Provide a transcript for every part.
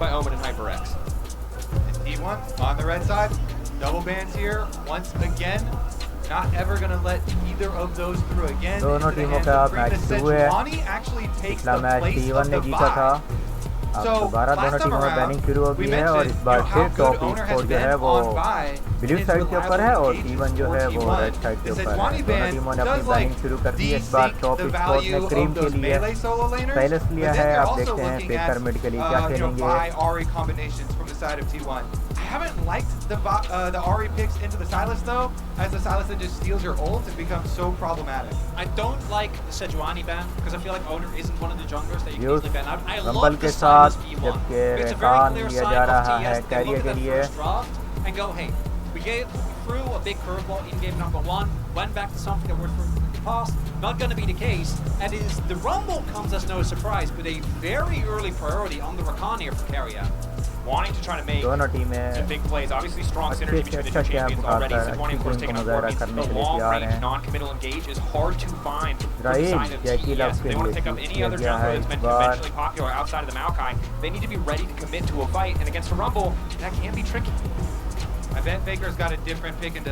by Omen and HyperX. And T1 on the red side, double bans here once again. Not ever going to let either of those through again. दोनों टीमों का match 2 है। पिछला match T1 ने जीता था। अब दोबारा दोनों टीमों में बैनिंग शुरू हो गई है और इस बार फिर टॉप स्कोर जो है वो ब्लू साइड के ऊपर है और T1 जो है वो रेड साइड के ऊपर है। दोनों टीमों ने अपनी बैनिंग शुरू कर दी है। इस बार टॉप स्कोर ने क्रीम के लिए साइलस लिया है। आप देखते हैं पेकर मिड के लिए क्या खेलेंगे। I haven't liked the Ahri picks into the Sylas though, as the Sylas that just steals your ult and becomes so problematic. I don't like the Sejuani ban because I feel like Owner isn't one of the junglers that you can easily ban out. I love rumble the के साथ Sylas V1. जबकि It's a very Rehan clear लिया sign जा of रहा TES. है They career look के at that लिए। first draft and go, hey, we threw a big curveball in game number 1, went back to something that worked for the past. Not going to be the case. And the Rumble comes as no surprise with a very early priority on the Rakan here for Carrier. Wanting to try to make some big plays. Obviously strong synergy between the two champions already. Sejuani of course taking up 4 means the long range non-committal engage is hard to find from the side of TES. If they want to pick up any other jungler that's been conventionally popular outside of the Maokai, they need to be ready to commit to a fight, and against a Rumble, that can be tricky. I bet Faker's got a different pick into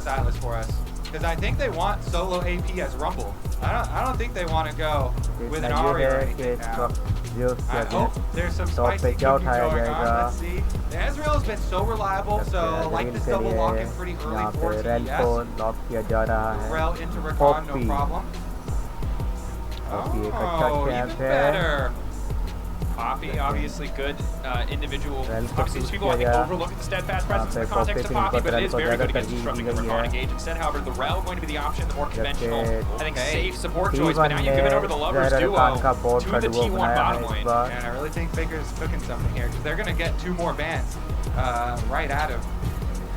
Sylas for us. Because I think they want solo AP as Rumble. I don't think they want to go with an Ahri or anything now. I hope there's some spicy cooking going on. Let's see. The Ezreal has been so reliable, so I like this double lock in pretty early for TES. Rel into Rakan, no problem. Oh, even better. Poppy, obviously good individual. Obviously, people I think overlook the steadfast presence in the context of Poppy, but it is very good against disrupting the Rakan engage. Instead, however, the Rel going to be the option, the more conventional, I think, safe support choice. But now you've given over the Lovers duo to the T1 bottom lane. And I really think Faker's cooking something here because they're going to get 2 more bans right at him.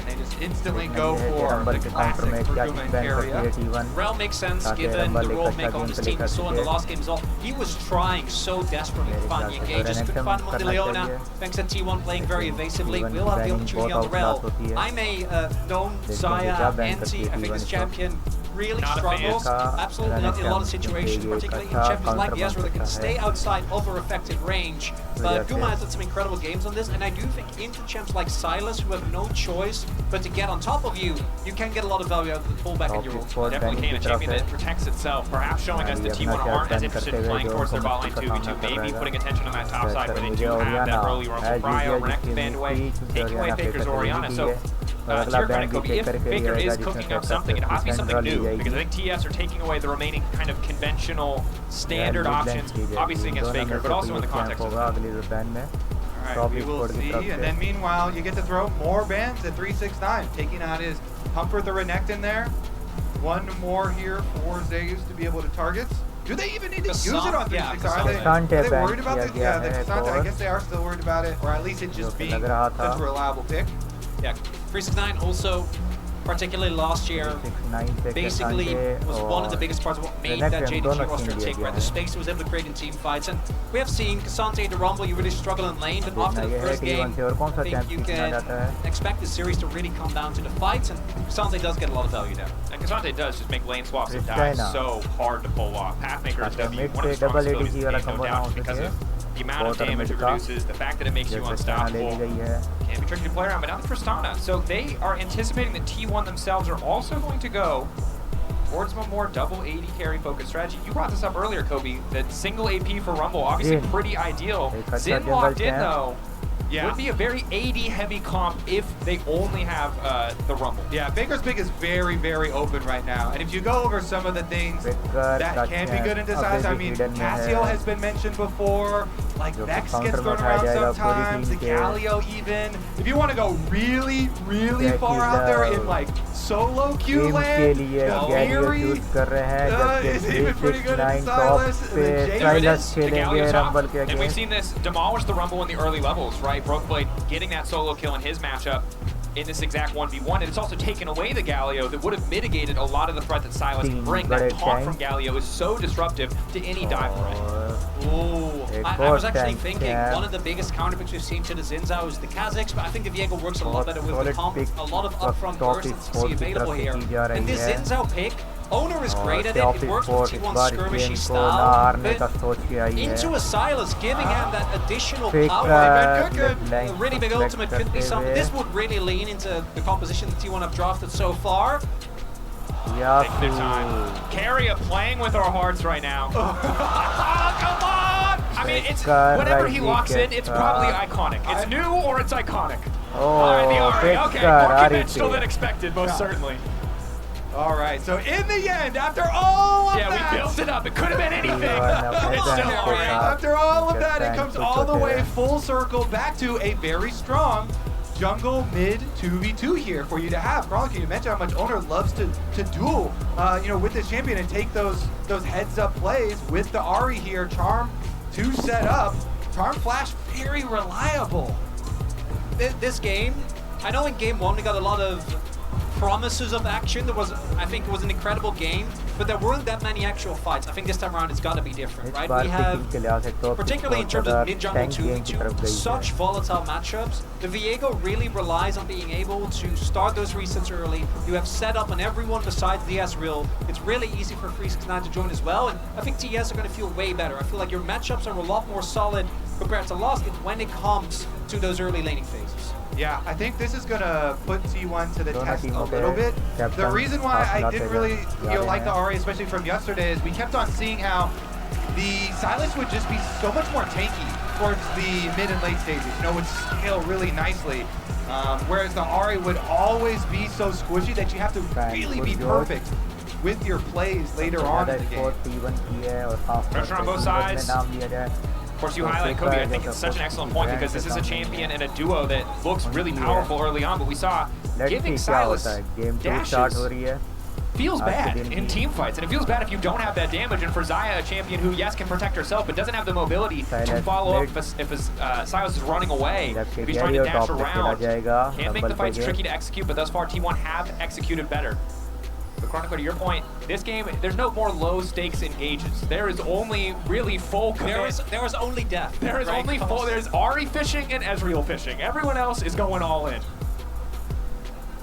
They just instantly go for the classic Kuruma and Carrier. Rel makes sense given the role make on this team. We saw in the last game as well. He was trying so desperately to find the engages. Couldn't find him on the Leona. Thanks to T1 playing very evasively. We'll have the opportunity on the Rel. I'm a known Xayah anti. I think this champion really struggles. Absolutely not in a lot of situations, particularly in champions like the Ezreal that can stay outside of her effective range. But Guma has had some incredible games on this, and I do think into champs like Sylas, who have no choice but to get on top of you, you can get a lot of value out of the pullback in your ult. Definitely can. A champion that protects itself, perhaps showing us the T1 aren't as interested in playing towards their bot lane 2v2, maybe putting attention on that top side where they do have that early Rumble Cryo, Renekton banned away, taking away Faker's Orianna. So to your credit, Kobe, if Faker is cooking up something, it has to be something new, because I think TES are taking away the remaining kind of conventional standard options, obviously against Faker, but also in the context of Alright, we will see, and then meanwhile, you get to throw more bans at 369, taking out his Comfort the Renekton there. 1 more here for Zeus to be able to target. Do they even need to use it on 369? Are they worried about it? Yeah, the Cassandra, I guess they are still worried about it, or at least it just being such a reliable pick. Yeah, 369 also, particularly last year, basically was one of the biggest parts of what made that JDG roster tick, right? The space he was able to create in team fights. And we have seen Cassandra the Rumble, you really struggle in lane, but after the first game, I think you can expect the series to really come down to the fights, and Cassandra does get a lot of value there. And Cassandra does just make lane swaps and dives so hard to pull off. Pathmaker is definitely one of the strongest abilities in the game, no doubt, because of the amount of damage it reduces, the fact that it makes you unstoppable. Can be tricky to play around, but now the Tristana. So they are anticipating that T1 themselves are also going to go towards a more double AD carry focused strategy. You brought this up earlier, Kobe, that single AP for Rumble, obviously pretty ideal. Xin locked in though. Yeah. Would be a very AD heavy comp if they only have the Rumble. Yeah, Faker's pick is very, very open right now. And if you go over some of the things that can be good in Sylas, I mean, Cassio has been mentioned before, like Vex gets thrown around sometimes, the Galio even. If you want to go really, really far out there in like solo queue land, the Fury is even pretty good in Sylas. And we've seen this demolish the Rumble in the early levels, right? Brokeblade getting that solo kill in his matchup in this exact 1v1, and it's also taken away the Galio that would have mitigated a lot of the threat that Sylas can bring. That taunt from Galio is so disruptive to any dive threat. Ooh, I was actually thinking one of the biggest counterpicks we've seen to the Xin Zhao is the Kha'Zix, but I think the Viego works a lot better with the pump, a lot of upfront burst that's available here. And this Xin Zhao pick Owner is great at it. It works with T1's skirmishy style, but into a Silas, giving him that additional power. A really big ultimate could be something. This would really lean into the composition that T1 have drafted so far. Taking their time. Carrier playing with our hearts right now. Oh, come on! I mean, it's whatever he locks in, it's probably iconic. It's new or it's iconic. Alright, the Ari. Okay, more conventional than expected, most certainly. Alright, so in the end, after all of that... Yeah, we built it up. It could have been anything. It's still Ari. After all of that, it comes all the way full circle back to a very strong jungle mid 2v2 here for you to have. Chronicle, you mentioned how much Owner loves to duel, with this champion and take those heads up plays with the Ari here. Charm to set up. Charm Flash very reliable. This game, I know in game 1 we got a lot of promises of action. I think it was an incredible game, but there weren't that many actual fights. I think this time around it's got to be different, right? We have, particularly in terms of mid-jungle 2v2, such volatile matchups. The Viego really relies on being able to start those resets early. You have setup on everyone besides the Ezreal. It's really easy for 369 to join as well, and I think TES are going to feel way better. I feel like your matchups are a lot more solid compared to Lost when it comes to those early laning phases. Yeah, I think this is going to put T1 to the test a little bit. The reason why I didn't really like the Ari, especially from yesterday, is we kept on seeing how the Silas would just be so much more tanky towards the mid and late stages. Would scale really nicely. Whereas the Ari would always be so squishy that you have to really be perfect with your plays later on in the game. Pressure on both sides. Of course, you highlight Kobe. I think it's such an excellent point because this is a champion and a duo that looks really powerful early on, but we saw giving Silas dashes feels bad in team fights, and it feels bad if you don't have that damage. And for Xayah, a champion who, yes, can protect herself, but doesn't have the mobility to follow up if Silas is running away, if he's trying to dash around. Can make the fights tricky to execute, but thus far, T1 have executed better. But Chronicle, to your point, this game, there's no more low-stakes engages. There is only really full commit. There is only death. There is only full. There's Ari fishing and Ezreal fishing. Everyone else is going all in.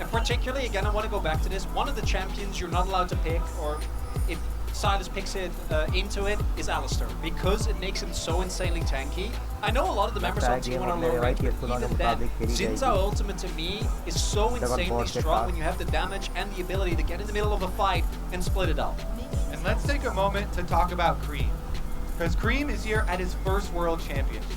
And particularly, again, I want to go back to this. One of the champions you're not allowed to pick, or if Silas picks it into it, is Alistar, because it makes him so insanely tanky. I know a lot of the members on T1 are low ranked, but even then, Zinza ultimate to me is so insanely strong when you have the damage and the ability to get in the middle of a fight and split it up. And let's take a moment to talk about Cream, because Cream is here at his first World Championship.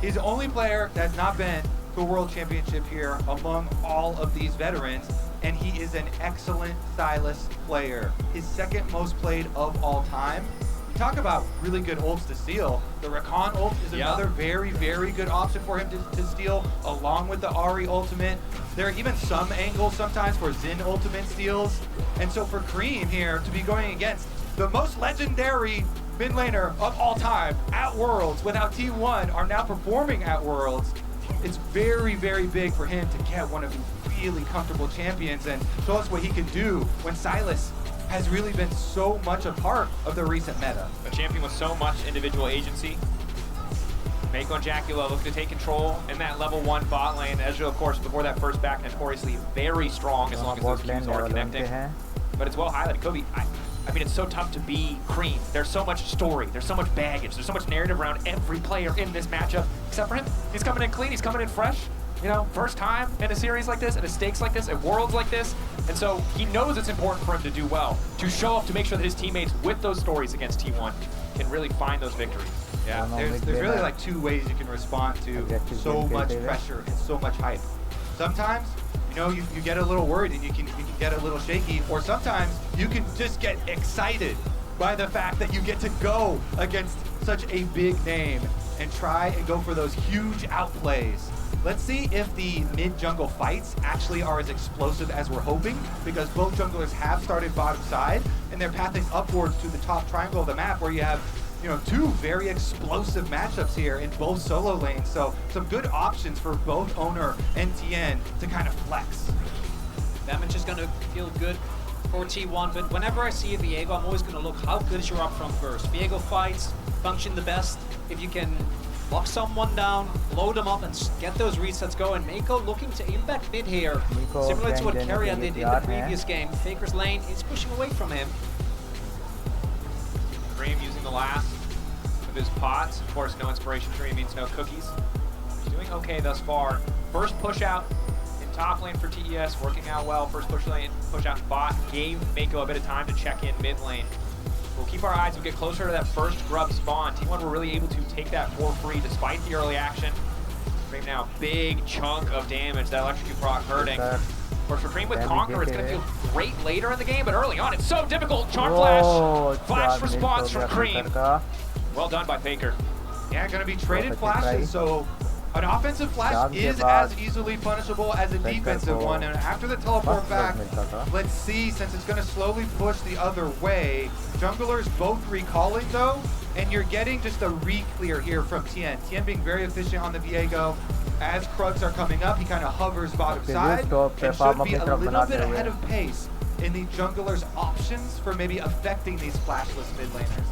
He's the only player that's not been to a World Championship here among all of these veterans, and he is an excellent Silas player. His second most played of all time. You talk about really good ults to steal. The Rakan ult is another very, very good option for him to steal, along with the Ari ultimate. There are even some angles sometimes for Xin ultimate steals. And so for Cream here to be going against the most legendary mid laner of all time at Worlds, without T1 are now performing at Worlds, it's very, very big for him to get one of these really comfortable champions and show us what he can do when Silas has really been so much a part of the recent meta. A champion with so much individual agency. Mako and Jacula look to take control in that level 1 bot lane. Ezreal, of course, before that first back, notoriously very strong as long as those queues are connecting. But it's well highlighted. Kobe, I mean, it's so tough to be Cream. There's so much story, there's so much baggage, there's so much narrative around every player in this matchup, except for him. He's coming in clean, he's coming in fresh. First time in a series like this, at a stakes like this, at Worlds like this. And so he knows it's important for him to do well, to show up, to make sure that his teammates with those stories against T1 can really find those victories. Yeah, there's really like two ways you can respond to so much pressure and so much hype. Sometimes, you get a little worried and you can get a little shaky, or sometimes you can just get excited by the fact that you get to go against such a big name and try and go for those huge outplays. Let's see if the mid-jungle fights actually are as explosive as we're hoping, because both junglers have started bottom side and they're pathing upwards to the top triangle of the map, where you have two very explosive matchups here in both solo lanes. So some good options for both Owner and TN to kind of flex. Damage is going to feel good for T1, but whenever I see a Viego, I'm always going to look, how good is your upfront burst? Viego fights function the best if you can lock someone down, blow them up, and get those resets going. Mako looking to impact mid here, similar to what Keria did in the previous game. Faker's lane is pushing away from him. Cream using the last of his pots. Of course, no inspiration tree means no cookies. He's doing okay thus far. First push out in top lane for TES, working out well. First push out in bot gave Mako a bit of time to check in mid lane. We'll keep our eyes, we'll get closer to that first grub spawn. T1 were really able to take that for free despite the early action. Cream now, big chunk of damage, that electrocute proc hurting. Of course, for Cream with Conqueror, it's going to feel great later in the game, but early on, it's so difficult. Charm Flash, flash response from Cream. Well done by Faker. Yeah, going to be traded flashes, so an offensive flash is as easily punishable as a defensive one. And after the teleport back, let's see, since it's going to slowly push the other way. Junglers both recalling though, and you're getting just a re-clear here from Tien. Tien being very efficient on the Viego. As Krugs are coming up, he kind of hovers bottom side and should be a little bit ahead of pace in the junglers' options for maybe affecting these flashless mid laners.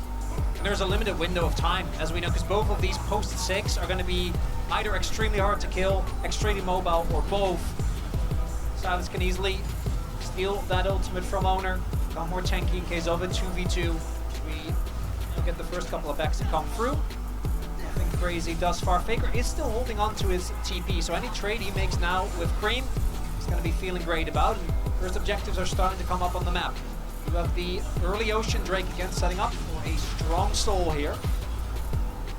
And there's a limited window of time, as we know, because both of these post 6 are going to be either extremely hard to kill, extremely mobile, or both. Silas can easily steal that ultimate from Owner. Got more tanky in case of a 2v2. We get the first couple of backs to come through. Nothing crazy thus far. Faker is still holding on to his TP, so any trade he makes now with Cream, he's going to be feeling great about. And first objectives are starting to come up on the map. You have the early Ocean Drake again setting up for a strong soul here.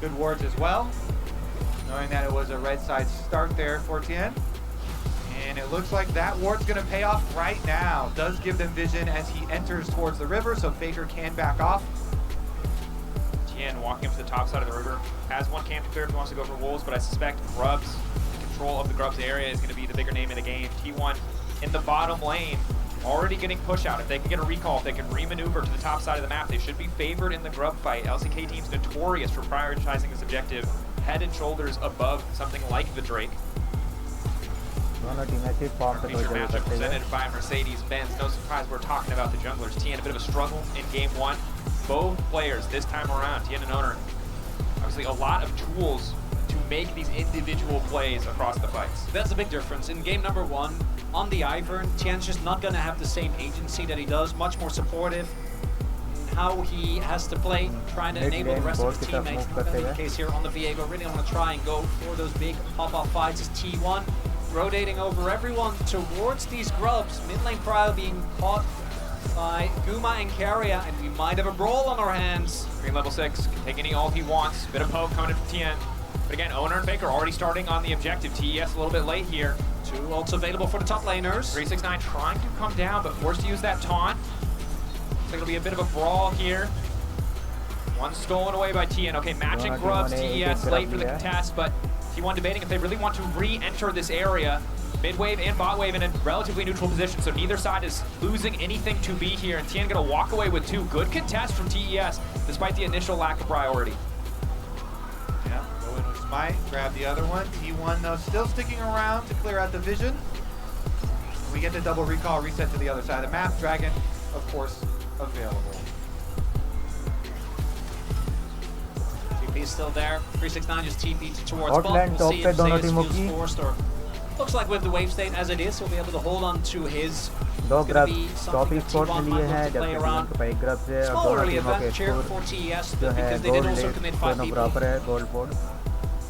Good wards as well, knowing that it was a red side start there for Tien. And it looks like that ward's going to pay off right now. Does give them vision as he enters towards the river, so Faker can back off. Tien walking up to the top side of the river. Has one camp to clear if he wants to go for wolves, but I suspect Grubs, the control of the Grubs area is going to be the bigger name in the game. T1 in the bottom lane, already getting push out. If they can get a recall, if they can re-maneuver to the top side of the map, they should be favored in the Grub fight. LCK team's notorious for prioritizing this objective head and shoulders above something like the Drake. Feature matchup presented by Mercedes-Benz. No surprise we're talking about the junglers. Tien, a bit of a struggle in game 1. Both players this time around, Tien and Owner, obviously a lot of tools to make these individual plays across the fights. That's a big difference. In game number 1, on the Ivern, Tien's just not going to have the same agency that he does, much more supportive in how he has to play, trying to enable the rest of his teammates. Not going to be the case here on the Viego. Really want to try and go for those big pop-off fights as T1 rotating over everyone towards these Grubs. Mid lane Prio being caught by Guma and Keria, and we might have a brawl on our hands. Green level 6 can take any ult he wants. Bit of poke coming in from Tien. But again, Owner and Faker already starting on the objective. TES a little bit late here. 2 ults available for the top laners. 369 trying to come down, but forced to use that taunt. Looks like it'll be a bit of a brawl here. One stolen away by Tien. Okay, matching Grubs, TES late for the contest, but T1 debating if they really want to re-enter this area. Mid wave and bot wave in a relatively neutral position, so neither side is losing anything to be here. And Tien gonna walk away with 2. Good contest from TES, despite the initial lack of priority. Yeah, go in with Smite, grab the other one. T1 though still sticking around to clear out the vision. We get the double recall reset to the other side of the map. Dragon, of course, available. TP is still there. 369 just TP towards bot. We'll see if Zeus feels forced, or looks like with the wave state as it is, he'll be able to hold on to his. It's gonna be something that T1 might look to play around. Small early adventure for TES because they did also commit 5 people.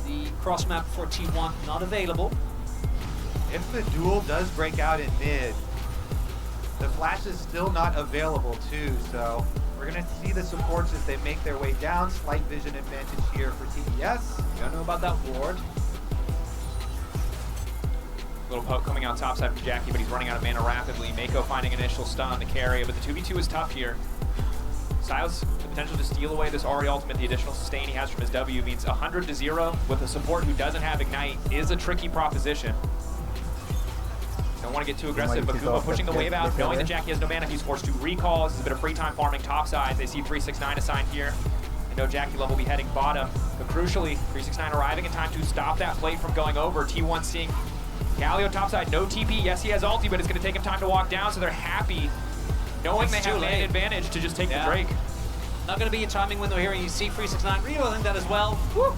The cross map for T1 not available. If the duel does break out in mid, the flash is still not available too, so we're gonna see the supports as they make their way down. Slight vision advantage here for TES. Don't know about that ward. Little poke coming out topside from Jackie, but he's running out of mana rapidly. Mako finding initial stun on the carry, but the 2v2 is tough here. Silas, the potential to steal away this Ahri ultimate, the additional sustain he has from his W means 100-0 with a support who doesn't have Ignite is a tricky proposition. Don't want to get too aggressive, but Guma pushing the wave out, knowing that Jackie has no mana, he's forced to recall. This is a bit of free time farming topside. They see 369 assigned here. They know Jackie Love will be heading bottom, but crucially, 369 arriving in time to stop that plate from going over. T1 seeing Galio topside, no TP. Yes, he has ulti, but it's going to take him time to walk down, so they're happy knowing they have an advantage to just take the Drake. Not going to be a timing window here, and you see 369 realizing that as well. Woo!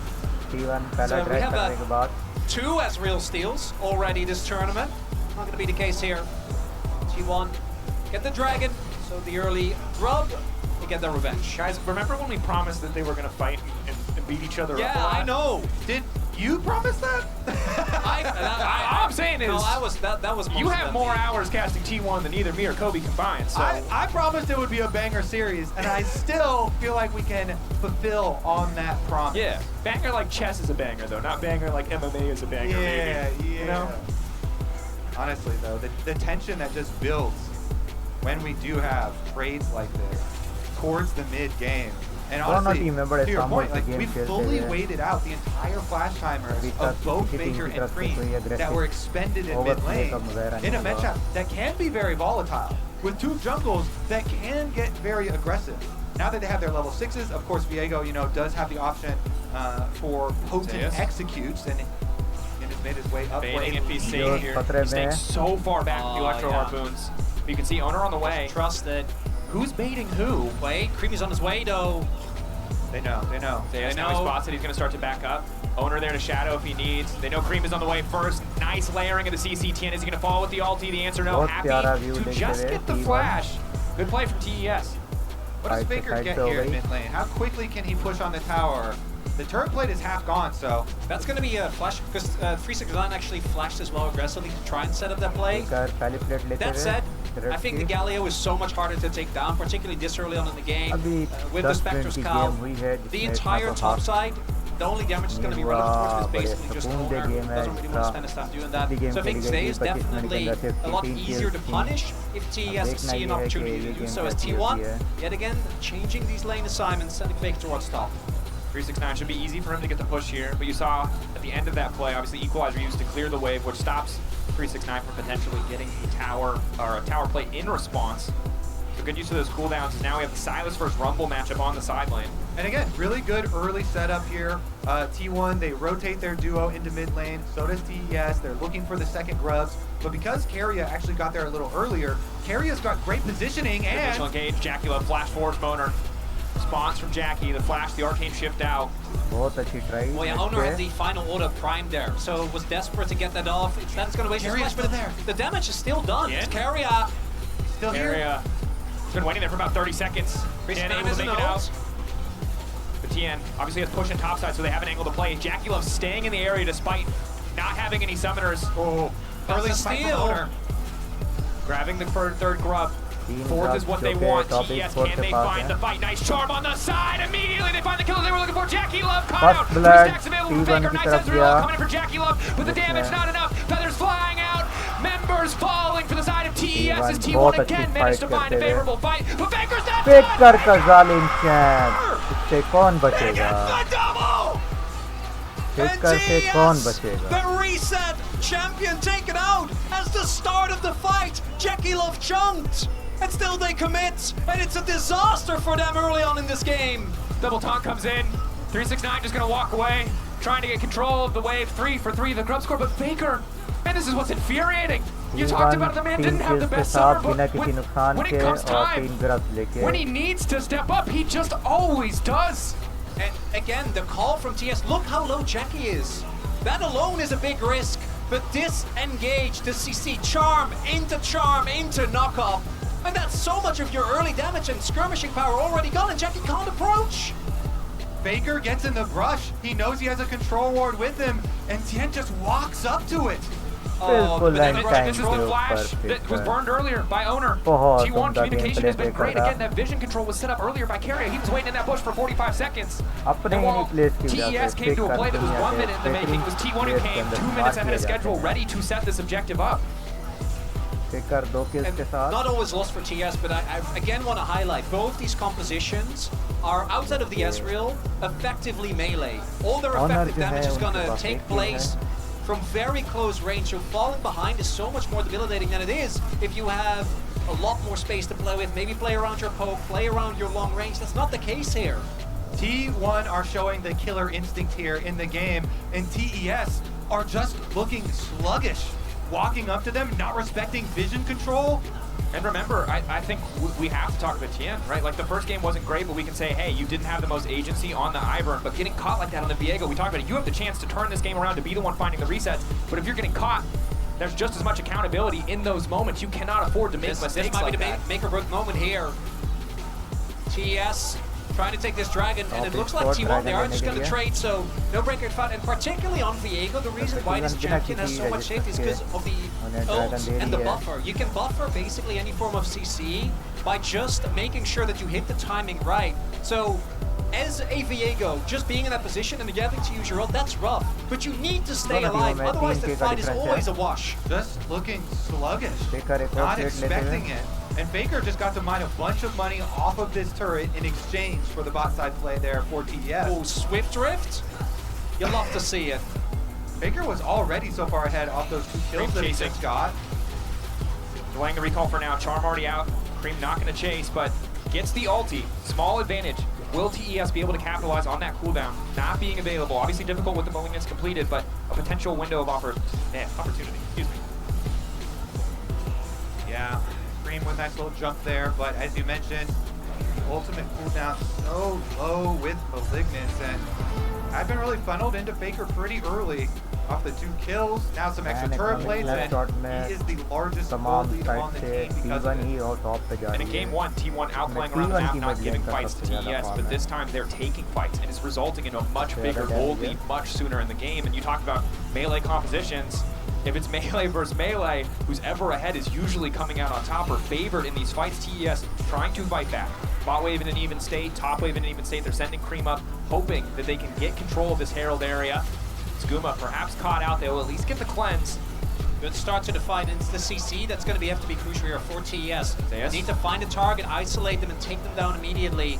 T1 पहला So we drag have करने के बाद 2 Ezreal steals already this tournament. Not going to be the case here. T1 get the dragon, so the early grub, they get their revenge. Guys, remember when we promised that they were going to fight and beat each other up? Yeah, I know. Did you promise that? All I'm saying is, no, that was you have more me. hours casting T1 than either me or Kobe combined. So I promised it would be a banger series, and I still feel like we can fulfill on that promise. yeah, banger like chess is a banger though, not banger like MMA is a banger. Yeah, maybe. yeah. You know? Honestly though, the tension that just builds when we do have trades like this towards the mid game. And honestly, to your point, like we fully waited out the entire flash timers of both Baker and Cream that were expended in mid lane in a matchup that can be very volatile with 2 jungles that can get very aggressive. Now that they have their level 6s, of course Viego, you know, does have the option for potent executes and has made his way up. Baiting if he's staying here. He's staying so far back with the Electro Harpoons. But you can see Owner on the way. Trust it. Who's baiting who? Wait, Creepy's on his way though. They know. They know he spots it. He's going to start to back up. Owner there to shadow if he needs. They know Cream is on the way first. Nice layering of the CC10. Is he going to fall with the ulti? The answer no. Happy to just get the flash. Good play from TES. What does Faker get here in mid lane? How quickly can he push on the tower? The turret plate is half gone, so that's going to be a flash because 369 actually flashed as well aggressively to try and set up that play. That said, I think the Galio is so much harder to take down, particularly this early on in the game. With the Spectre's Cow, the entire top side, the only damage is going to be relevant towards this basically just Owner. Doesn't really want to spend his time doing that. So I think today is definitely a lot easier to punish if TES see an opportunity to do so as T1. Yet again, changing these lane assignments, sending Faker towards top. 369 should be easy for him to get the push here, but you saw at the end of that play, obviously Equalizer used to clear the wave, which stops 369 from potentially getting a tower or a tower play in response. So good use of those cooldowns. Now we have the Silas versus Rumble matchup on the side lane. And again, really good early setup here. T1, they rotate their duo into mid lane. So does TES. They're looking for the second grubs. But because Keria actually got there a little earlier, Keria's got great positioning and... Initial engage, Jackie Love flash forward Boner. Response from Jackie, the flash, the arcane shift out. Well, yeah, Owner had the final order prime there, so was desperate to get that off. Instead, it's going to waste his flash, but the damage is still done. It's Keria still here. He's been waiting there for about 30 seconds. Tien able to make it out. But Tien obviously has push in topside, so they have an angle to play. Jackie Love staying in the area despite not having any summoners. Oh, early steal. Grabbing the third grub. Fourth is what they want. TES, can they find the fight? Nice charm on the side. Immediately they find the killer they were looking for. Jackie Love caught out. 3 stacks available for Faker. Nice Ezreal coming in for Jackie Love with the damage. Not enough. Feathers flying out. Members falling for the side of TES as T1 again managed to find a favorable fight. But Faker's not done. Faker का जालिम champ. इससे कौन बचेगा? Faker से कौन बचेगा? The reset champion taken out as the start of the fight. Jackie Love jumped. And still they commit, and it's a disaster for them early on in this game. Double taunt comes in. 369 just gonna walk away, trying to get control of the wave 3 for 3, the grub score, but Faker, man, this is what's infuriating. You talked about the man didn't have the best summer, but when it comes time, when he needs to step up, he just always does. And again, the call from TS, look how low Jackie is. That alone is a big risk, but disengage the CC, charm into knockoff. And that's so much of your early damage and skirmishing power already gone, and Jackie can't approach. Faker gets in the brush. He knows he has a control ward with him, and Tien just walks up to it. Oh, this is the flash that was burned earlier by Owner. T1 communication has been great. Again, that vision control was set up earlier by Keria. He was waiting in that bush for 45 seconds. And while TES came to a play that was 1 minute in the making, it was T1 who came 2 minutes ahead of schedule, ready to set this objective up. Not always lost for TS, but I again want to highlight both these compositions are outside of the Ezreal effectively melee. All their effective damage is going to take place from very close range, so falling behind is so much more debilitating than it is if you have a lot more space to play with, maybe play around your poke, play around your long range. That's not the case here. T1 are showing the killer instinct here in the game, and TES are just looking sluggish. Walking up to them, not respecting vision control. And remember, I think we have to talk about Tien, right? Like, the first game wasn't great, but we can say, hey, you didn't have the most agency on the Ivern, but getting caught like that on the Viego, we talked about it, you have the chance to turn this game around to be the one finding the resets, but if you're getting caught, there's just as much accountability in those moments. You cannot afford to make mistakes this might like be the that. make or break moment here. TES trying to take this dragon, and it looks like T1, they are just going to trade, so no breaker fight, and particularly on Viego, the reason why this champion has so much safety is because of the ult and the buffer. You can buffer basically any form of CC by just making sure that you hit the timing right. So as a Viego, just being in that position and getting to use your ult, that's rough, but you need to stay alive, otherwise the fight is always a wash. Just looking sluggish, not expecting it. And Faker just got to mine a bunch of money off of this turret in exchange for the bot side play there for TES. Oh, Swift Drift? You'll love to see it. Faker was already so far ahead off those 2 kills that he just got. Delaying the recall for now. Charm already out. Cream not going to chase, but gets the ulti. Small advantage. Will TES be able to capitalize on that cooldown? Not being available. Obviously difficult with the malignance completed, but a potential window of opportunity. Excuse me. Yeah. Cream with a nice little jump there, but as you mentioned, ultimate cooldown so low with Malignance, and I've been really funneled into Faker pretty early off the 2 kills, now some extra turret plates, and he is the largest goal lead on the team because of it. And in game 1, T1 outplaying around the map, not giving fights to TES, but this time they're taking fights, and it's resulting in a much bigger goal lead much sooner in the game. And you talk about melee compositions. If it's melee versus melee, who's ever ahead is usually coming out on top or favored in these fights. TES trying to fight back. Bot wave in an even state, top wave in an even state. They're sending Cream up, hoping that they can get control of this Herald area. Skooma perhaps caught out. They will at least get the cleanse. Good start to the fight, and it's the CC that's going to have to be crucial here for TES. They need to find a target, isolate them, and take them down immediately.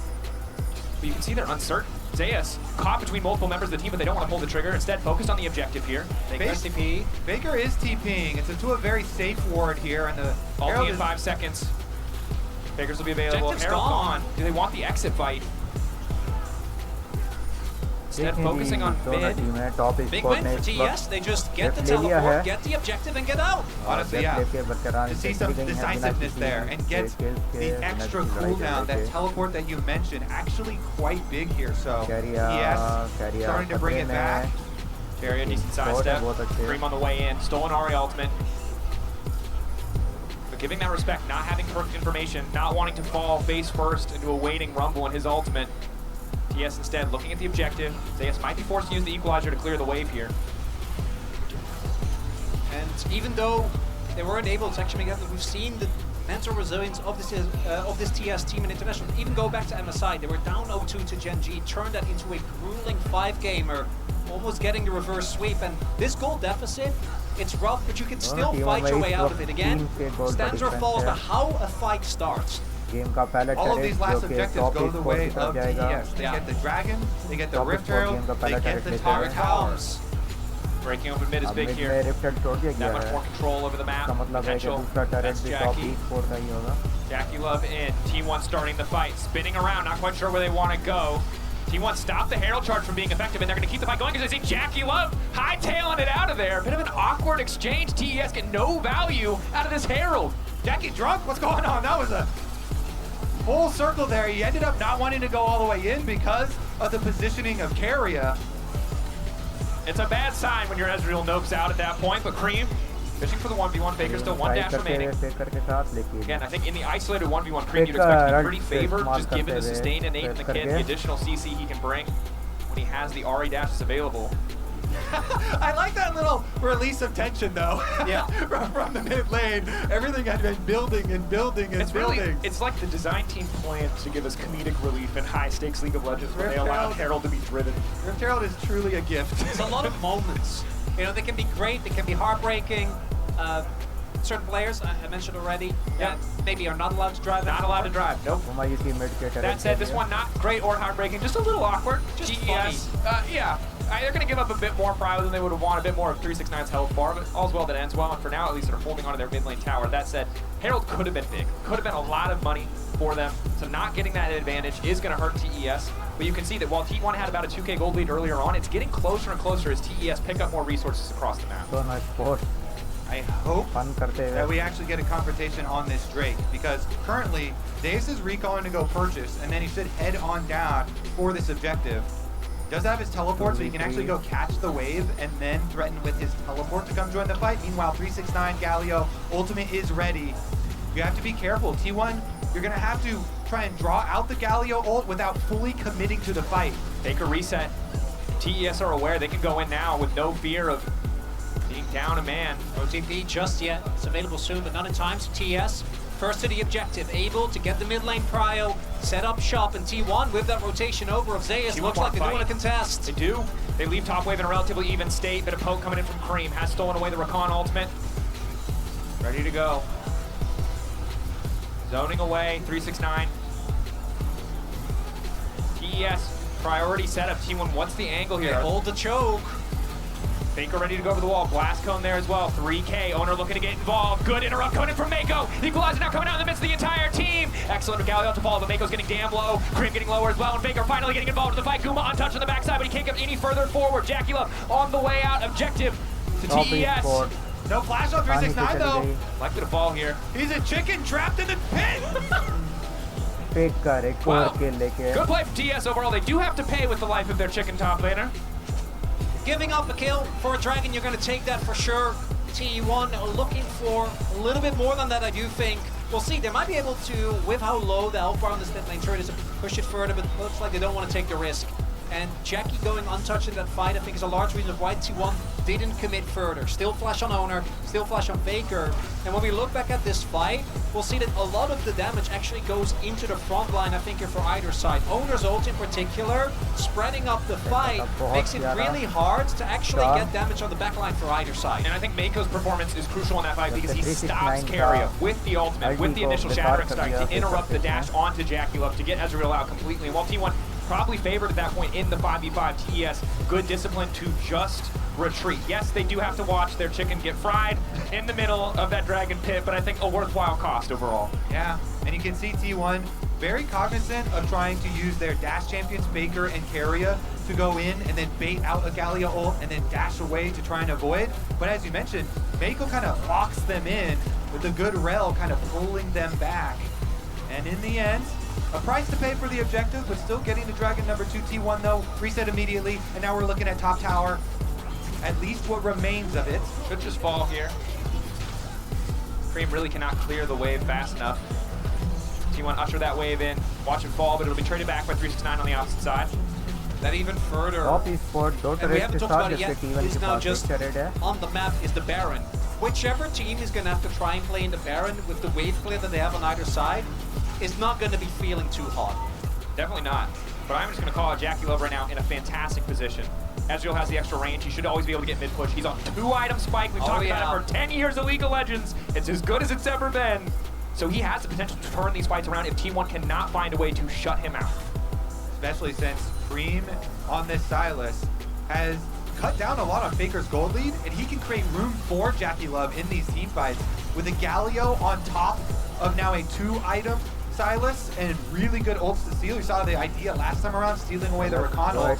But you can see they're uncertain. Zeus caught between multiple members of the team, but they don't want to pull the trigger. Instead, focused on the objective here. Baker is TPing. It's into a very safe ward here, and the ulti in 5 seconds. Bakers will be available. Objective's Herald gone. Do they want the exit fight? Instead, focusing on mid. Big win for TES. They just get the teleport, get the objective, and get out. Honestly, yeah. To see some decisiveness there and get the extra cooldown, that teleport that you mentioned, actually quite big here. So TES starting to bring it back. Cherry, a decent side step. Cream on the way in. Stolen Ari ultimate. But giving that respect, not having perfect information, not wanting to fall face first into a waiting rumble in his ultimate. TES instead looking at the objective. Zeus might be forced to use the equalizer to clear the wave here. And even though they weren't able to actually make it, we've seen the mental resilience of this TES team in international. Even go back to MSI, they were down 0-2 to Gen G, turned that into a grueling 5-gamer, almost getting the reverse sweep. And this goal deficit, it's rough, but you can still fight your way out of it. Again, stands or falls by how a fight starts. All of these last objectives go the way of TES. They get the Dragon, they get the Rift Herald, they get the Tower Towers. Breaking open mid is big here. That much more control over the map. Potential. That's Jackie. Jackie Love in. T1 starting the fight. Spinning around, not quite sure where they want to go. T1 stopped the Herald charge from being effective, and they're going to keep the fight going because they see Jackie Love hightailing it out of there. Bit of an awkward exchange. TES get no value out of this Herald. Jackie drunk? What's going on? That was a full circle there. He ended up not wanting to go all the way in because of the positioning of Keria. It's a bad sign when your Ezreal nopes out at that point, but Cream fishing for the 1v1. Faker still 1 dash remaining. Again, I think in the isolated 1v1, Cream you'd expect to be pretty favored, just given the sustain innate in the kid, the additional CC he can bring when he has the Ahri dashes available. I like that little release of tension, though. Yeah. from the mid lane. Everything had been building and building and building. It's like the design team planned to give us comedic relief in high-stakes League of Legends when they allowed Herald to be driven. Rift Herald is truly a gift. It's a lot of moments. You know, they can be great, they can be heartbreaking. Certain players, I mentioned already, maybe are not allowed to drive. Not allowed to drive, nope. That said, this one not great or heartbreaking, just a little awkward. Just TES, yeah. They're going to give up a bit more probably than they would have wanted, a bit more of 369's health bar, but all's well that ends well, and for now at least they're holding on to their mid lane tower. That said, Herald could have been big, could have been a lot of money for them, so not getting that advantage is going to hurt TES, but you can see that while T1 had about a 2k gold lead earlier on, it's getting closer and closer as TES pick up more resources across the map. So nice sport. I hope that we actually get a confrontation on this Drake, because currently TES is recalling to go purchase, and then he should head on down for this objective. Does have his teleport, so he can actually go catch the wave and then threaten with his teleport to come join the fight. Meanwhile, 369 Galio ultimate is ready. You have to be careful. T1, you're gonna have to try and draw out the Galio ult without fully committing to the fight. Take a reset. TES are aware they can go in now with no fear of being down a man. OTP just yet. It's available soon, but not in time. So TS, first to the objective, able to get the mid lane prio, set up shop, and T1 with that rotation over of Zayas. Looks like they do want to contest. They do. They leave top wave in a relatively even state. Bit of poke coming in from Cream. Has stolen away the Rakan ultimate. Ready to go. Zoning away, 369. TES, priority setup. T1, what's the angle here? They hold the choke. Faker ready to go over the wall. Blast cone there as well. 3K. Owner looking to get involved. Good interrupt coming in from Mako. Equalizer now coming out in the midst of the entire team. Excellent Galio to follow, but Mako's getting damn low. Cream getting lower as well, and Faker finally getting involved in the fight. Guma untouched on the backside, but he can't get any further forward. Jackula on the way out. Objective to TES. No flash on 369 though. Likely to fall here. He's a chicken trapped in the pit. Wow. Good play from TES overall. They do have to pay with the life of their chicken top laner. Giving up a kill for a Dragon, you're going to take that for sure. T1 are looking for a little bit more than that, I do think. We'll see, they might be able to, with how low the health bar on this mid lane turret is, push it further, but it looks like they don't want to take the risk. And Jackie going untouched in that fight, I think, is a large reason of why T1 didn't commit further. Still flash on Owner, still flash on Faker. And when we look back at this fight, we'll see that a lot of the damage actually goes into the front line, I think, here for either side. Owner's ult in particular, spreading up the fight, makes it really hard to actually get damage on the back line for either side. And I think Mako's performance is crucial in that fight because he stops Carrier with the ultimate, with the initial Shattering Strike to interrupt the dash onto Jackula to get Ezreal out completely. And while T1 probably favored at that point in the 5v5, TES, good discipline to just retreat. Yes, they do have to watch their chicken get fried in the middle of that dragon pit, but I think a worthwhile cost overall. Yeah, and you can see T1 very cognizant of trying to use their dash champions, Faker and Carrier, to go in and then bait out a Galio ult and then dash away to try and avoid. But as you mentioned, Mako kind of locks them in with a good rel kind of pulling them back. And in the end, a price to pay for the objective, but still getting the Dragon number 2. T1 though, reset immediately, and now we're looking at top tower. At least what remains of it. Should just fall here. Cream really cannot clear the wave fast enough. T1 usher that wave in, watch it fall, but it'll be traded back by 369 on the opposite side. That even further, and we haven't talked about it yet, is now just on the map is the Baron. Whichever team is going to have to try and play in the Baron with the wave clear that they have on either side is not going to be feeling too hot. Definitely not. But I'm just going to call out Jackula right now in a fantastic position. Ezreal has the extra range. He should always be able to get mid-push. He's on 2-item spike. We've talked about it for 10 years of League of Legends. It's as good as it's ever been. So he has the potential to turn these fights around if T1 cannot find a way to shut him out. Especially since Cream on this Sylas has cut down a lot on Faker's gold lead, and he can create room for Jackie Love in these team fights with a Galio on top of now a 2-item Sylas and really good ults to steal. We saw the idea last time around, stealing away the Rakan ult.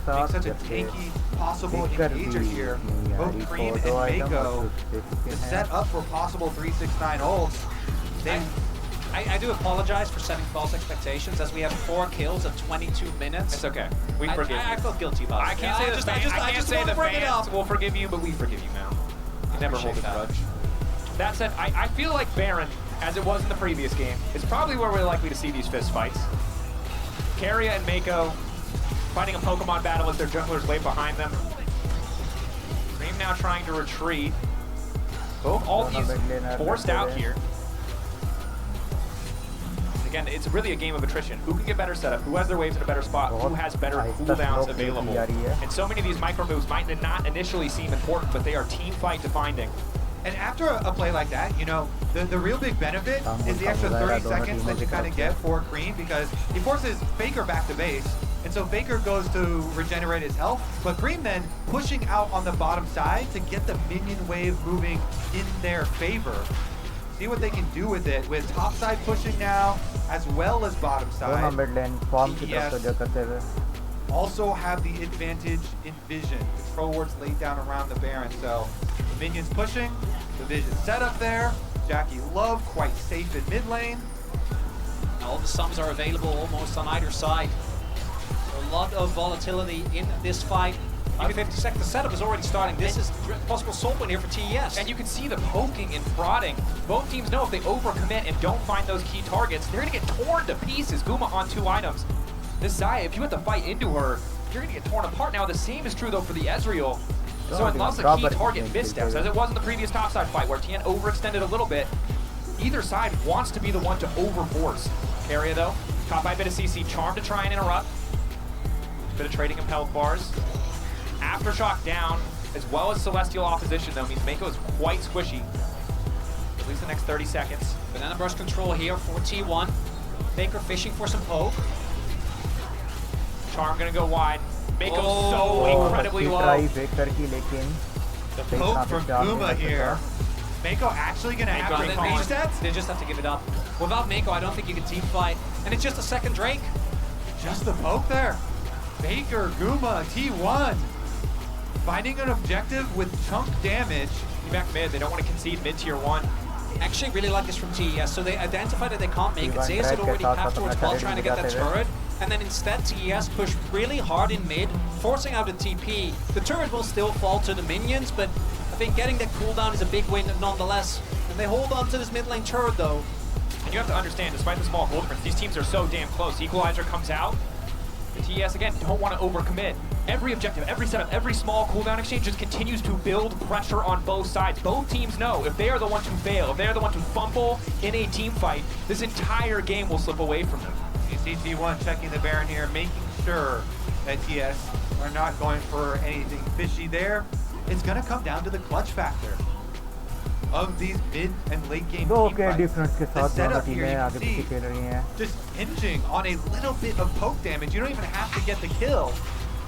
Being such a tanky possible engager here. Both Cream and Mako to set up for possible 369 ults. I do apologize for setting false expectations, as we have 4 kills at 22 minutes. It's okay. We forgive you. I felt guilty about it. I can't say the fans will forgive you, but we forgive you now. You never hold a grudge. That said, I feel like Baron, as it was in the previous game, is probably where we're likely to see these fist fights. Carrier and Mako fighting a Pokemon battle with their junglers way behind them. Cream now trying to retreat. Both ultis forced out here. Again, it's really a game of attrition. Who can get better setup? Who has their waves in a better spot? Who has better cooldowns available? And so many of these micro moves might not initially seem important, but they are team fight defining. And after a play like that, you know, the real big benefit is the extra 30 seconds that you kind of get for Cream, because he forces Faker back to base, and so Faker goes to regenerate his health, but Cream then pushing out on the bottom side to get the minion wave moving in their favor. See what they can do with it, with top side pushing now, as well as bottom side. TES also have the advantage in vision. Control wards laid down around the Baron, so Minions pushing, the vision set up there. Jackie Love quite safe in mid lane. All the sums are available almost on either side. So a lot of volatility in this fight. 50 seconds setup is already starting. This is possible soul win here for TES. And you can see the poking and prodding. Both teams know if they overcommit and don't find those key targets, they're gonna get torn to pieces. Guma on 2 items. This Xayah, if you hit the fight into her, you're gonna get torn apart. Now the same is true though for the Ezreal. So unless a key target missteps, as it was in the previous topside fight where TN overextended a little bit, either side wants to be the one to overforce. Area though, caught by a bit of CC, Charm to try and interrupt. Bit of trading of health bars. Aftershock down, as well as Celestial opposition though, means Mako is quite squishy. At least the next 30 seconds. Banana brush control here for T1. Faker fishing for some poke. Charm gonna go wide. Mako's so incredibly low. The poke from Guma here. Mako actually gonna have to reach that? They just have to give it up. Without Mako, I don't think you can team fight. And it's just a second Drake. Just the poke there. Faker, Guma, T1. Finding an objective with chunk damage. Back mid, they don't want to concede mid tier 1. Actually really like this from TES. So they identify that they can't make it. Zeus had already packed towards ball trying to get that turret. And then instead TES push really hard in mid, forcing out a TP. The turret will still fall to the minions, but I think getting that cooldown is a big win nonetheless. And they hold on to this mid lane turret though. And you have to understand, despite the small goal difference, these teams are so damn close. Equalizer comes out. The TES, again, don't want to overcommit. Every objective, every setup, every small cooldown exchange just continues to build pressure on both sides. Both teams know if they are the one to fail, if they are the one to fumble in a team fight, this entire game will slip away from them. You see T1 checking the Baron here, making sure that TS are not going for anything fishy there. It's going to come down to the clutch factor of these mid and late game team fights. The setup here, you can see, just hinging on a little bit of poke damage. You don't even have to get the kill.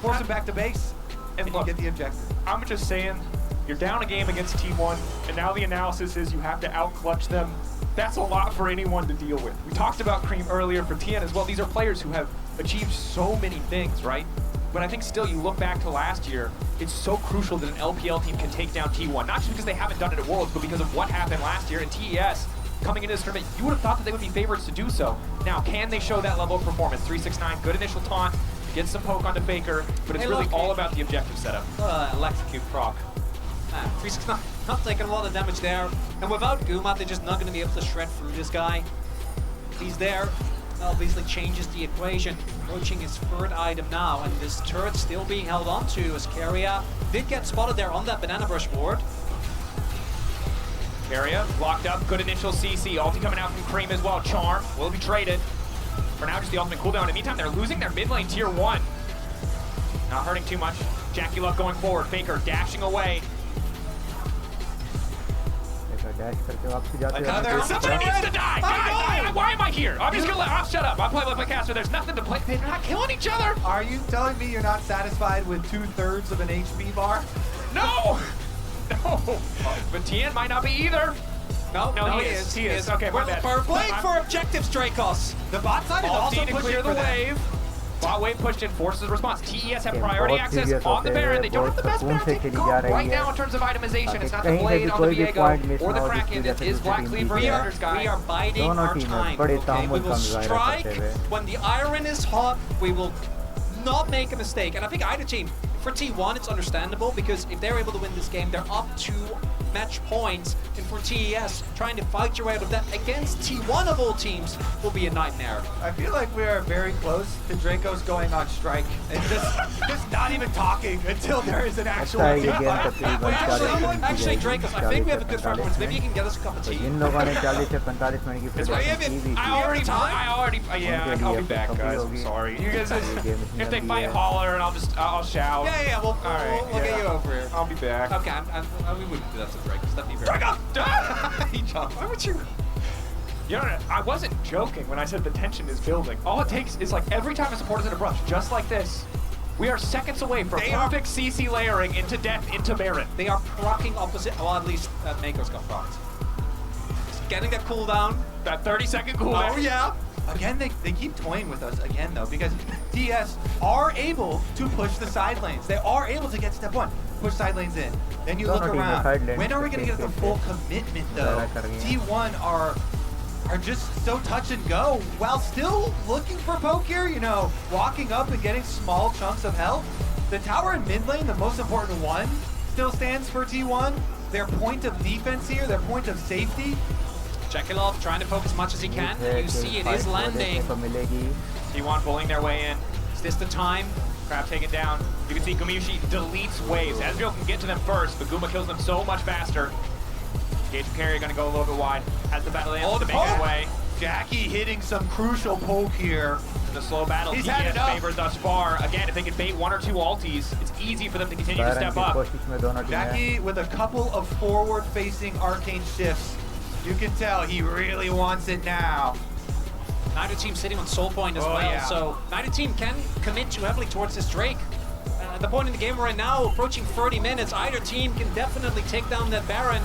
Force him back to base, and look, you get the objective. I'm just saying, you're down a game against T1, and now the analysis is you have to out-clutch them. That's a lot for anyone to deal with. We talked about Cream earlier for TN as well. These are players who have achieved so many things, right? But I think still, you look back to last year, it's so crucial that an LPL team can take down T1, not just because they haven't done it at Worlds, but because of what happened last year in TES. Coming into this tournament, you would have thought that they would be favorites to do so. Now, can they show that level of performance? 369, good initial taunt, get some poke onto Faker, but it's really all about the objective setup. Electrocute proc. 369, not taking a lot of damage there. And without Guma, they're just not going to be able to shred through this guy. He's there. Obviously changes the equation, approaching his third item now, and this turret still being held on to as Keria did get spotted there on that banana brush board. Keria locked up, good initial CC, ulti coming out from Cream as well. Charm will be traded. For now, just the ultimate cooldown. In the meantime, they're losing their mid lane tier 1. Not hurting too much. Jackie Love going forward, Faker dashing away. Somebody needs to die! Why am I here? I'm just gonna I'll shut up. I'm playing with my caster. There's nothing to play. They're not killing each other. Are you telling me you're not satisfied with 2/3 of an HP bar? No! No! But TN might not be either. No, he is. Okay, my bad. We're playing for objectives, Dracos. The bot side is also to pushing clear the wave. Bot wave pushed in, forces response. TES have priority access on the Baron. They don't have the best Baron taking call right now in terms of itemization. It's not the Blade on the Viego or the Kraken. It is Black Cleaver. We are biding our time. Okay? We will strike when the iron is hot. We will not make a mistake. And I think either team, for T1, it's understandable because if they're able to win this game, they're up 2 match points. And for TES, trying to fight your way out of that against T1 of all teams will be a nightmare. I feel like we are very close to Dracos going on strike and just not even talking until there is an actual team fight. Actually, Dracos, I think we have a good front points. Maybe you can get us a cup of tea. I'll be back, guys. I'm sorry. You guys, if they fight, holler, and I'll shout. Yeah, we'll get you over here. I'll be back. Okay, we wouldn't do that to Dracos. That'd be very He jumped. Why would you? You know, I wasn't joking when I said the tension is building. All it takes is like every time a supporter's in a brush, just like this, we are seconds away from perfect CC layering into death into Baron. They are proccing opposite. Well, at least Mako's got procced. Just getting that cooldown. That 30-second cooldown. Oh, yeah. Again, they keep toying with us again, though, because TS are able to push the side lanes. They are able to get step 1. push side lanes in. Then you look around. When are we going to get the full commitment, though? T1 are just so touch and go while still looking for poke here, you know, walking up and getting small chunks of health. The tower in mid lane, the most important one, still stands for T1. Their point of defense here, their point of safety. Jackie trying to poke as much as he can. You see it is landing. T1 pulling their way in. Is this the time? Crab taken down. You can see Gumayushi deletes waves. Ezreal can get to them first, but Guma kills them so much faster. Gage carrier gonna go a little bit wide. Has the battle to make his way. Jackie hitting some crucial poke here. In the slow battle, TES favored thus far. Again, if they can bait 1 or 2 ultis, it's easy for them to continue to step up. Jackie with a couple of forward-facing arcane shifts. You can tell he really wants it now. Neither team sitting on soul point as well, so neither team can commit too heavily towards this Drake. At the point in the game right now, approaching 30 minutes, either team can definitely take down that Baron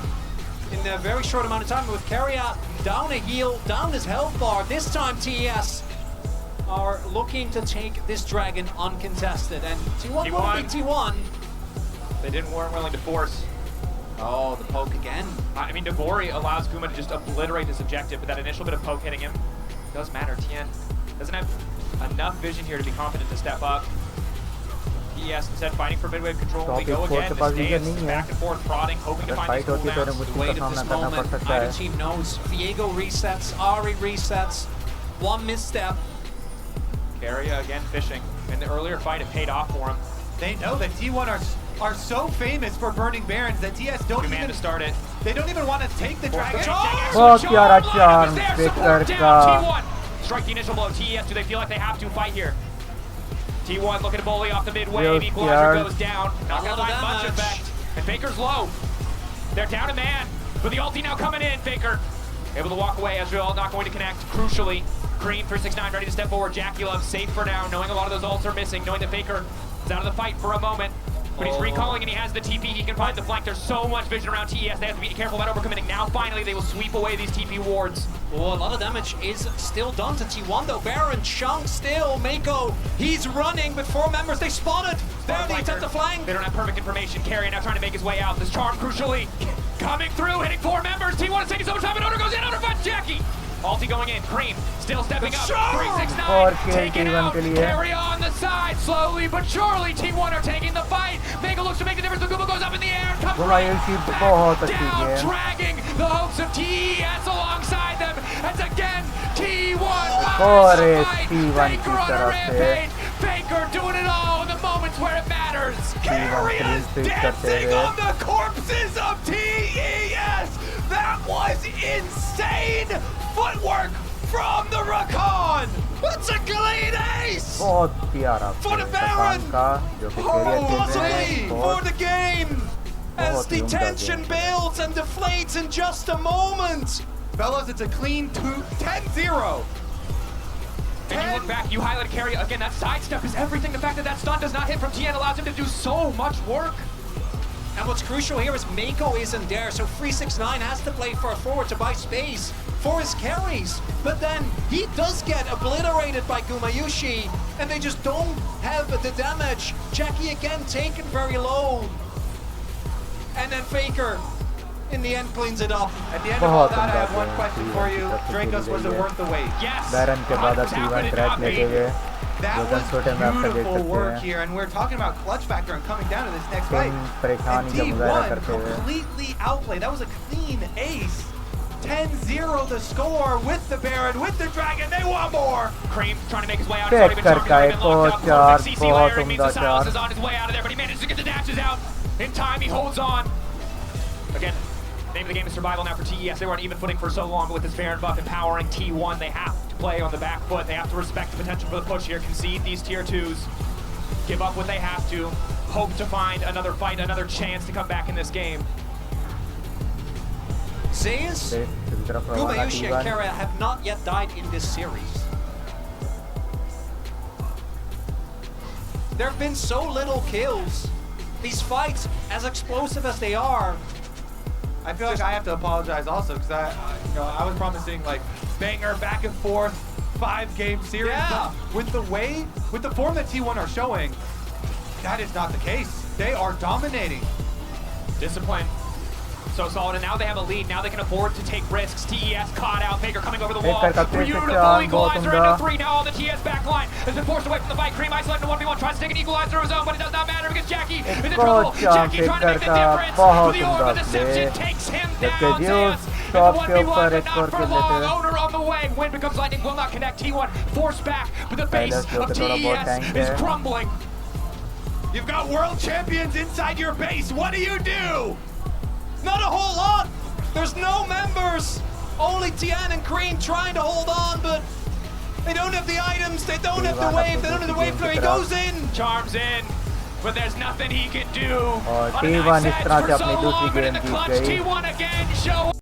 in a very short amount of time. With Carrier down a heal, down his health bar. This time TES are looking to take this dragon uncontested, and T1 will be T1. They weren't willing to force. Oh, the poke again. I mean, Devori allows Guma to just obliterate his objective, but that initial bit of poke hitting him does matter. Tien doesn't have enough vision here to be confident to step up. TES instead fighting for mid-wave control. They go again. The stays back and forth, prodding, hoping to find these cooldowns. The weight of this moment, either team knows. Viego resets, Ari resets. One misstep. Carrier again fishing. In the earlier fight, it paid off for him. They know that T1 are so famous for burning Barons that TS don't even start it. They don't even want to take the dragon. Charm, T1 strike the initial blow. TES, do they feel like they have to fight here? T1 looking to bully off the mid wave. Equalizer goes down. Not gonna find much effect. And Faker's low. They're down a man. With the ulti now coming in, Faker able to walk away. Ezreal not going to connect. Crucially, Green 369 ready to step forward. Jackie Love safe for now, knowing a lot of those ults are missing, knowing that Faker is out of the fight for a moment. But he's recalling and he has the TP, he can find the flank. There's so much vision around TES, they have to be careful about overcommitting. Now finally they will sweep away these TP wards. Oh, a lot of damage is still done to T1 though. Baron, Chunk still, Mako, he's running with 4 members, they spotted. There they attempt the flank. They don't have perfect information. Carrier now trying to make his way out. This charm crucially coming through, hitting 4 members. T1 is taking so much time, and Oda goes in, Oda finds Jackie. Ulti going in, Cream still stepping up. 369 taken out. Carrier on the side, slowly but surely. T1 are taking the fight. Mega looks to make the difference. The Guma goes up in the air. Comes right down, dragging the hopes of TES alongside them. As again, T1 Faker on a rampage. Faker doing it all in the moments where it matters. Carrier's dancing on the corpses of TES. That was insane footwork from the Rakan. It's a clean ace बहुत प्यारा for the Baron. Possibly for the game. As the tension builds and deflates in just a moment. Fellas, it's a clean 10-0. And you look back, you highlight Carrier again. That sidestep is everything. The fact that that stun does not hit from Tien allows him to do so much work. And what's crucial here is Mako isn't there, so 369 has to play for a forward to buy space for his carries. But then he does get obliterated by Gumayushi, and they just don't have the damage. Jackie again taken very low. And then Faker, in the end, cleans it up. At the end of all that, I have one question for you. Dracos, was it worth the wait? Yes! That was beautiful work here, and we're talking about clutch factor and coming down to this next fight. And T1 completely outplayed. That was a clean ace. 10-0 the score with the Baron, with the Dragon. They want more. Cream trying to make his way out. He's already been locked up. Perfect CC layering means the Silas is on his way out of there, but he manages to get the dashes out. In time, he holds on. Again, name of the game is survival now for TES. They were on even footing for so long, but with this Baron buff empowering T1, they have to play on the back foot. They have to respect the potential for the push here, concede these tier 2s, give up what they have to, hope to find another fight, another chance to come back in this game. Zeus, Gumayushi and Kara have not yet died in this series. There have been so little kills. These fights, as explosive as they are, I feel like I have to apologize also because I was promising like banger back and forth 5-game series. Yeah. But with the form that T1 are showing, that is not the case. They are dominating. Discipline. So solid, and now they have a lead. Now they can afford to take risks. TES caught out. Faker coming over the wall. Beautiful equalizer into 3. Now all the TES backline has been forced away from the fight. Cream isolated to 1v1. Tries to take an equalizer through his own, but it does not matter because Jackie is in trouble. Jackie trying to make the difference. With the orb of deception takes him down. Zeus in the 1v1, but not for long. Owner on the way. Wind becomes lightning. Will not connect. T1 forced back, but the base of TES is crumbling. You've got world champions inside your base. What do you do? Not a whole lot. There's no members. Only Tian and Cream trying to hold on, but they don't have the items. They don't have the wave. They don't have the wave flow. He goes in. Charms in, but there's nothing he can do. T1 इस तरह से अपनी दूसरी game जीत गई. T1 again show